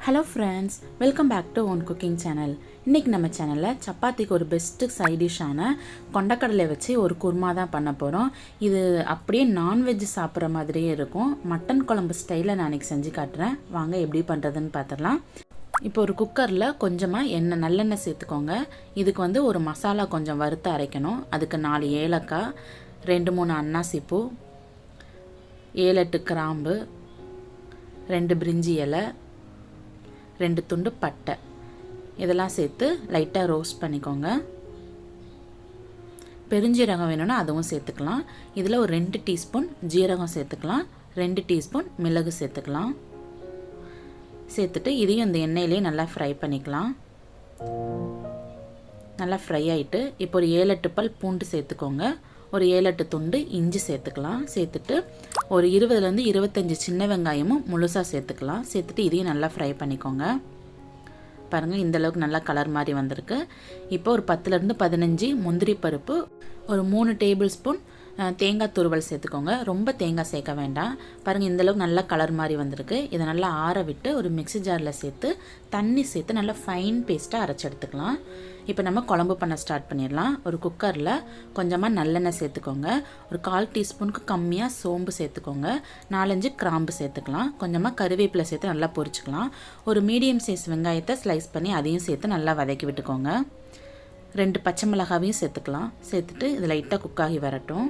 Hello friends, welcome back to Own Cooking Channel. இன்னைக்கு நம்ம சேனல்ல சப்பாத்திக்கு ஒரு பெஸ்ட் சைட் டிஷ்ஷான கொண்டக்கடலை வச்சு ஒரு குருமா தான் பண்ண போறோம். இது அப்படியே நான்வெஜ் சாப்பிட்ற மாதிரியே இருக்கும். மட்டன் குழம்பு ஸ்டைலில் நான் இன்னைக்கு செஞ்சு காட்டுறேன். வாங்க எப்படி பண்ணுறதுன்னு பார்த்துடலாம். இப்போ ஒரு குக்கரில் கொஞ்சமாக நல்லெண்ணெய் சேர்த்துக்கோங்க. இதுக்கு ஒரு மசாலா கொஞ்சம் வறுத்து அரைக்கணும். அதுக்கு 4 ஏலக்காய், 2-3 அன்னாசிப்பூ, 7-8 கிராம்பு, 2 பிரிஞ்சி இலை, 2 துண்டு பட்டை இதெல்லாம் சேர்த்து லைட்டாக ரோஸ்ட் பண்ணிக்கோங்க. பெருஞ்சீரகம் வேணும்னா அதுவும் சேர்த்துக்கலாம். இதில் ஒரு 2 டீஸ்பூன் ஜீரகம் சேர்த்துக்கலாம், 2 டீஸ்பூன் மிளகு சேர்த்துக்கலாம். சேர்த்துட்டு இதையும் இந்த எண்ணெயிலே நல்லா ஃப்ரை பண்ணிக்கலாம். நல்லா ஃப்ரை ஆகிட்டு இப்போ ஒரு 7-8 பல் பூண்டு சேர்த்துக்கோங்க. ஒரு 7-8 துண்டு இஞ்சி சேர்த்துக்கலாம். சேர்த்துட்டு ஒரு 20-25 சின்ன வெங்காயமும் முழுசாக சேர்த்துக்கலாம். சேர்த்துட்டு இதையும் நல்லா ஃப்ரை பண்ணிக்கோங்க. பாருங்கள், இந்தளவுக்கு நல்லா கலர் மாதிரி வந்திருக்கு. இப்போ ஒரு 10-15 முந்திரி பருப்பு, ஒரு 3 டேபிள் ஸ்பூன் தேங்காய் துருவல் சேர்த்துக்கோங்க. ரொம்ப தேங்காய் சேர்க்க வேண்டாம். பாருங்கள், இந்தளவுக்கு நல்லா கலர் மாதிரி வந்திருக்கு. இதை நல்லா ஆற விட்டு ஒரு மிக்ஸி ஜாரில் சேர்த்து தண்ணி சேர்த்து நல்லா ஃபைன் பேஸ்ட்டாக அரைச்சி எடுத்துக்கலாம். இப்போ நம்ம குழம்பு பண்ண ஸ்டார்ட் பண்ணிடலாம். ஒரு குக்கரில் கொஞ்சமாக நல்லெண்ணெய் சேர்த்துக்கோங்க. ஒரு 1/4 டீஸ்பூனுக்கு கம்மியாக சோம்பு சேர்த்துக்கோங்க. 4-5 கிராம்பு சேர்த்துக்கலாம். கொஞ்சமாக கருவேப்பிலை சேர்த்து நல்லா பொரிச்சுக்கலாம். ஒரு மீடியம் சைஸ் வெங்காயத்தை ஸ்லைஸ் பண்ணி அதையும் சேர்த்து நல்லா வதக்கி விட்டுக்கோங்க. 2 பச்சை மிளகாவையும் சேர்த்துக்கலாம். சேர்த்துட்டு இது லைட்டாக குக்காகி வரட்டும்.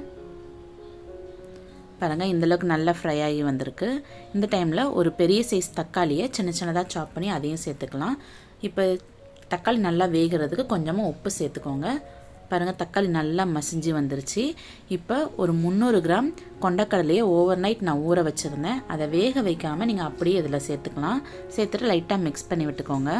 பாருங்கள், இந்தளவுக்கு நல்லா ஃப்ரை ஆகி வந்திருக்கு. இந்த டைமில் ஒரு பெரிய சைஸ் தக்காளியை சின்னதாக சாப் பண்ணி அதையும் சேர்த்துக்கலாம். இப்போ தக்காளி நல்லா வேகிறதுக்கு கொஞ்சமாக உப்பு சேர்த்துக்கோங்க. பாருங்கள், தக்காளி நல்லா மசிஞ்சு வந்துருச்சு. இப்போ ஒரு 300 கிராம் கொண்டக்கடலையை ஓவர் நைட் நான் ஊற வச்சுருந்தேன். அதை வேக வைக்காமல் நீங்கள் அப்படியே இதில் சேர்த்துக்கலாம். சேர்த்துட்டு லைட்டாக மிக்ஸ் பண்ணி விட்டுக்கோங்க.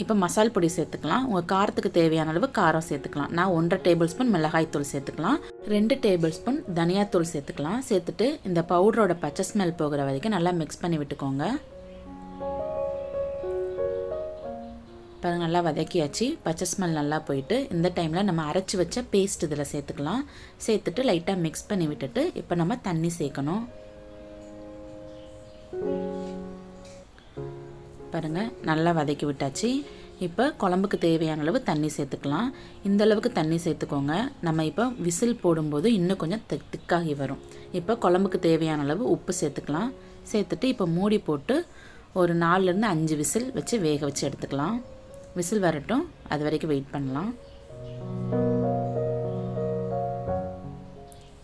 இப்போ மசால் பொடி சேர்த்துக்கலாம். உங்கள் காரத்துக்கு தேவையான அளவு காரம் சேர்த்துக்கலாம். நான் 1.5 டேபிள் ஸ்பூன் மிளகாய் தூள் சேர்த்துக்கலாம். 2 டேபிள் ஸ்பூன் தனியாத்தூள் சேர்த்துக்கலாம். சேர்த்துட்டு இந்த பவுடரோட பச்சை ஸ்மெல் போகிற வரைக்கும் நல்லா மிக்ஸ் பண்ணி விட்டுக்கோங்க. பாருங்கள், நல்லா வதக்கியாச்சு. பச்சை ஸ்மெல் நல்லா போயிட்டு இந்த டைமில் நம்ம அரைச்சி வச்ச பேஸ்ட் இதில் சேர்த்துக்கலாம். சேர்த்துட்டு லைட்டாக மிக்ஸ் பண்ணி விட்டுட்டு இப்போ நம்ம தண்ணி சேர்க்கணும். பாருங்கள், நல்லா வதக்கி விட்டாச்சு. இப்போ குழம்புக்கு தேவையான அளவு தண்ணி சேர்த்துக்கலாம். இந்த அளவுக்கு தண்ணி சேர்த்துக்கோங்க. நம்ம இப்போ விசில் போடும்போது இன்னும் கொஞ்சம் திக்காகி வரும். இப்போ குழம்புக்கு தேவையான அளவு உப்பு சேர்த்துக்கலாம். சேர்த்துட்டு இப்போ மூடி போட்டு ஒரு 4-5 விசில் வச்சு வேக வச்சு எடுத்துக்கலாம். விசில் வரட்டும், அது வரைக்கும் வெயிட் பண்ணலாம்.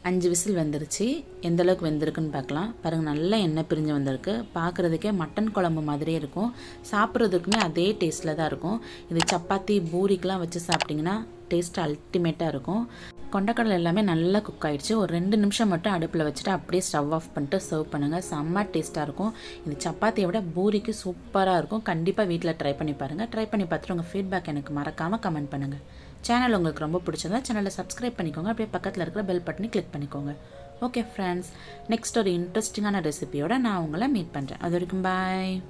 5 விசில் வெந்துருச்சு. எந்த அளவுக்கு வெந்திருக்குன்னு பார்க்கலாம். பாருங்கள், நல்லா எண்ணெய் பிரிஞ்சு வந்திருக்கு. பார்க்குறதுக்கே மட்டன் குழம்பு மாதிரியே இருக்கும். சாப்பிட்றதுக்குமே அதே டேஸ்ட்டில் தான் இருக்கும். இது சப்பாத்தி பூரிக்கெலாம் வச்சு சாப்பிட்டிங்கன்னா டேஸ்ட் அல்டிமேட்டாக இருக்கும். கொண்டக்கடலை எல்லாமே நல்லா குக் ஆகிடுச்சு. ஒரு 2 நிமிஷம் மட்டும் அடுப்பில் வச்சுட்டு அப்படியே ஸ்டவ் ஆஃப் பண்ணிட்டு சர்வ் பண்ணுங்கள். செம்ம டேஸ்ட்டாக இருக்கும். இது சப்பாத்தியை விட பூரிக்கு சூப்பராக இருக்கும். கண்டிப்பாக வீட்டில் ட்ரை பண்ணி பாருங்கள். ட்ரை பண்ணி பார்த்துட்டு உங்கள் ஃபீட்பேக் எனக்கு மறக்காமல் கமெண்ட் பண்ணுங்கள். சேனல் உங்களுக்கு ரொம்ப பிடிச்சதா சேனலை சப்ஸ்கிரைப் பண்ணிக்கோங்க. அப்படியே பக்கத்தில் இருக்கிற பெல் பட்டனை கிளிக் பண்ணிக்கோங்க. ஓகே ஃப்ரெண்ட்ஸ், நெக்ஸ்ட் ஒரு இன்ட்ரெஸ்டிங்கான ரெசிபியோட நான் உங்களை மீட் பண்ணுறேன். அது வரைக்கும் பாய்.